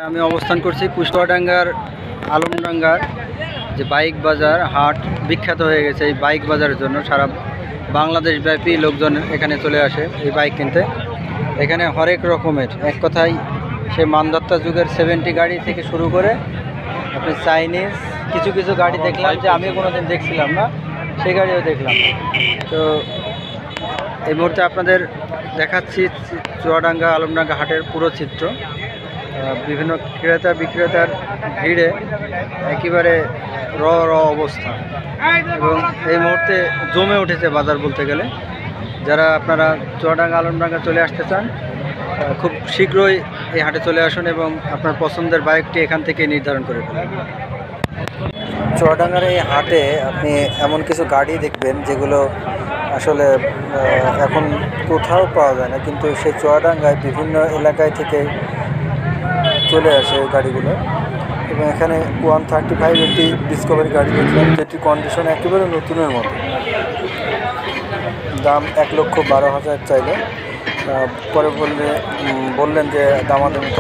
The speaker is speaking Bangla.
আমি অবস্থান করছি কুশওয়াডাঙ্গার আলমডাঙ্গার যে বাইক বাজার হাট বিখ্যাত হয়ে গেছে এই বাইক বাজারের জন্য। সারা বাংলাদেশ ব্যাপী লোকজন এখানে চলে আসে এই বাইক কিনতে। এখানে হরেক রকমের, এক কথায় সে মানদত্তা যুগের 70 গাড়ি থেকে শুরু করে আপনি চাইনিজ কিছু কিছু গাড়ি দেখলাম যে আমি কোনোদিন দেখছিলাম না, সেই গাড়িও দেখলাম। তো এই মুহূর্তে আপনাদের দেখাচ্ছি চুয়াডাঙ্গা আলমডাঙ্গা হাটের পুরো চিত্র। বিভিন্ন ক্রেতা বিক্রেতার ভিড়ে একেবারে র অবস্থা, এবং এই মুহূর্তে জমে উঠেছে বাজার বলতে গেলে। যারা আপনারা চুয়াডাঙ্গা আলমডাঙ্গা চলে আসতে চান খুব শীঘ্রই এই হাটে চলে আসুন এবং আপনার পছন্দের বাইকটি এখান থেকে নির্ধারণ করে ফেলুন। চুয়াডাঙ্গার এই হাটে আপনি এমন কিছু গাড়ি দেখবেন যেগুলো আসলে এখন কোথাও পাওয়া যায় না, কিন্তু সেই চুয়াডাঙ্গায় বিভিন্ন এলাকায় থেকে চলে আসে এই গাড়িগুলো। এবং এখানে 135 একটি ডিসকভারি গাড়ি দেখলাম, যেটি কন্ডিশন একেবারে নতুনের মতো। দাম 1,12,000 চাইলে, পরে বললেন যে দামাদামি